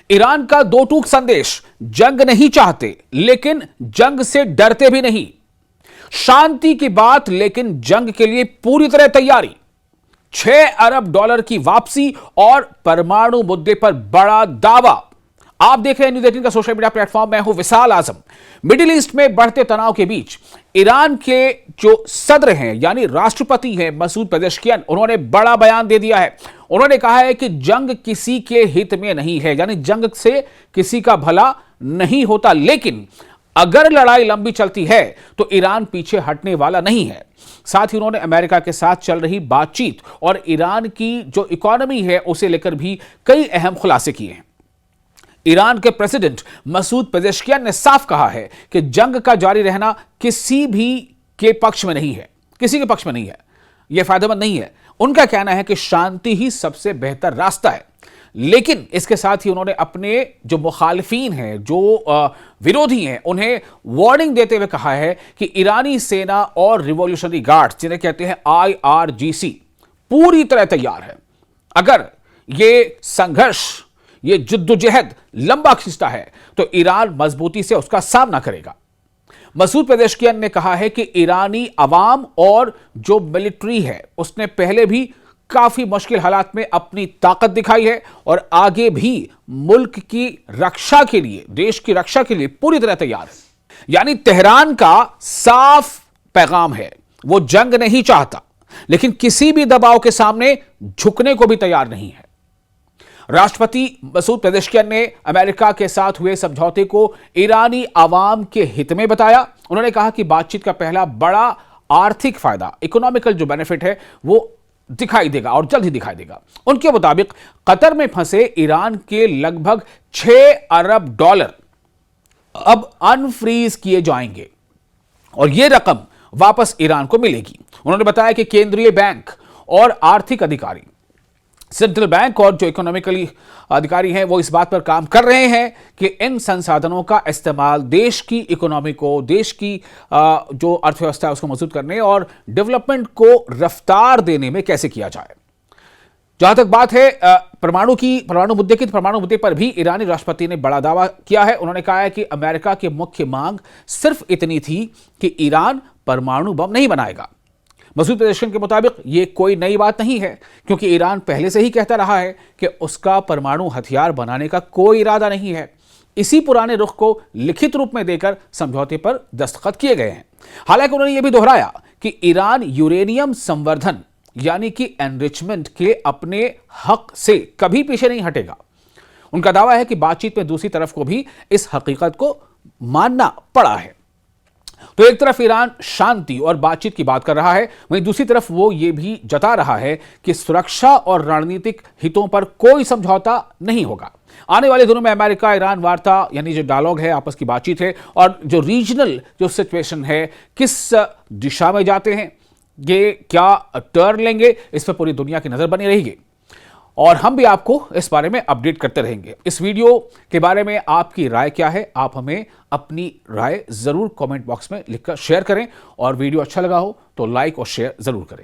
Iran का दो टूक संदेश, जंग नहीं चाहते लेकिन जंग से डरते भी नहीं, शांति की बात लेकिन जंग के लिए पूरी तरह तैयारी, 6 अरब डॉलर की वापसी और परमाणु मुद्दे पर बड़ा दावा। आप देख रहे हैं न्यूज़ 18 का सोशल मीडिया प्लेटफॉर्म। मैं हूं विशाल आजम। मिडिल ईस्ट में बढ़ते तनाव के बीच ईरान के जो सदर हैं यानी राष्ट्रपति हैं मसूद पेजेश्कियान, उन्होंने बड़ा बयान दे दिया है। उन्होंने कहा है कि जंग किसी के हित में नहीं है, यानी जंग से किसी का भला नहीं होता, लेकिन अगर लड़ाई लंबी चलती है तो ईरान पीछे हटने वाला नहीं है। साथ ही उन्होंने अमेरिका के साथ चल रही बातचीत और ईरान की जो इकोनॉमी है उसे लेकर भी कई अहम खुलासे किए हैं। ईरान के प्रेसिडेंट मसूद पेजेश्कियान ने साफ कहा है कि जंग का जारी रहना किसी भी के पक्ष में नहीं है, किसी के पक्ष में नहीं है, यह फायदेमंद नहीं है। उनका कहना है कि शांति ही सबसे बेहतर रास्ता है। लेकिन इसके साथ ही उन्होंने अपने जो मुखालिफिन हैं, जो विरोधी हैं, उन्हें वार्निंग देते हुए कहा है कि ईरानी सेना और रिवॉल्यूशनरी गार्ड्स, जिन्हें कहते हैं IRGC, पूरी तरह तैयार है। अगर ये संघर्ष, ये जद्दोजहद लंबा खिंचता है तो ईरान मजबूती से उसका सामना करेगा। मसूद पेजेश्कियान ने कहा है कि ईरानी अवाम और जो मिलिट्री है उसने पहले भी काफी मुश्किल हालात में अपनी ताकत दिखाई है और आगे भी मुल्क की रक्षा के लिए, देश की रक्षा के लिए पूरी तरह तैयार है। यानी तेहरान का साफ पैगाम है, वो जंग नहीं चाहता लेकिन किसी भी दबाव के सामने झुकने को भी तैयार नहीं है। राष्ट्रपति मसूद पेजेश्कियान ने अमेरिका के साथ हुए समझौते को ईरानी आवाम के हित में बताया। उन्होंने कहा कि बातचीत का पहला बड़ा आर्थिक फायदा, इकोनॉमिकल जो बेनिफिट है, वो दिखाई देगा और जल्द ही दिखाई देगा। उनके मुताबिक कतर में फंसे ईरान के लगभग 6 अरब डॉलर अब अनफ्रीज किए जाएंगे और यह रकम वापस ईरान को मिलेगी। उन्होंने बताया कि केंद्रीय बैंक और आर्थिक अधिकारी, सेंट्रल बैंक और जो इकोनॉमिकली अधिकारी हैं, वो इस बात पर काम कर रहे हैं कि इन संसाधनों का इस्तेमाल देश की इकोनॉमी को, देश की जो अर्थव्यवस्था है उसको मजबूत करने और डेवलपमेंट को रफ्तार देने में कैसे किया जाए। जहां तक बात है परमाणु मुद्दे पर भी ईरानी राष्ट्रपति ने बड़ा दावा किया है। उन्होंने कहा है कि अमेरिका की मुख्य मांग सिर्फ इतनी थी कि ईरान परमाणु बम नहीं बनाएगा। मसूद पेजेश्कियान के मुताबिक यह कोई नई बात नहीं है, क्योंकि ईरान पहले से ही कहता रहा है कि उसका परमाणु हथियार बनाने का कोई इरादा नहीं है। इसी पुराने रुख को लिखित रूप में देकर समझौते पर दस्तखत किए गए हैं। हालांकि उन्होंने यह भी दोहराया कि ईरान यूरेनियम संवर्धन यानी कि एनरिचमेंट के अपने हक से कभी पीछे नहीं हटेगा। उनका दावा है कि बातचीत में दूसरी तरफ को भी इस हकीकत को मानना पड़ा है। तो एक तरफ ईरान शांति और बातचीत की बात कर रहा है, वहीं दूसरी तरफ वो ये भी जता रहा है कि सुरक्षा और रणनीतिक हितों पर कोई समझौता नहीं होगा। आने वाले दिनों में अमेरिका ईरान वार्ता यानी जो डायलॉग है, आपस की बातचीत है, और जो रीजनल जो सिचुएशन है किस दिशा में जाते हैं, ये क्या टर्न लेंगे, इस पर पूरी दुनिया की नजर बनी रहेगी और हम भी आपको इस बारे में अपडेट करते रहेंगे। इस वीडियो के बारे में आपकी राय क्या है, आप हमें अपनी राय जरूर कमेंट बॉक्स में लिखकर शेयर करें और वीडियो अच्छा लगा हो तो लाइक और शेयर जरूर करें।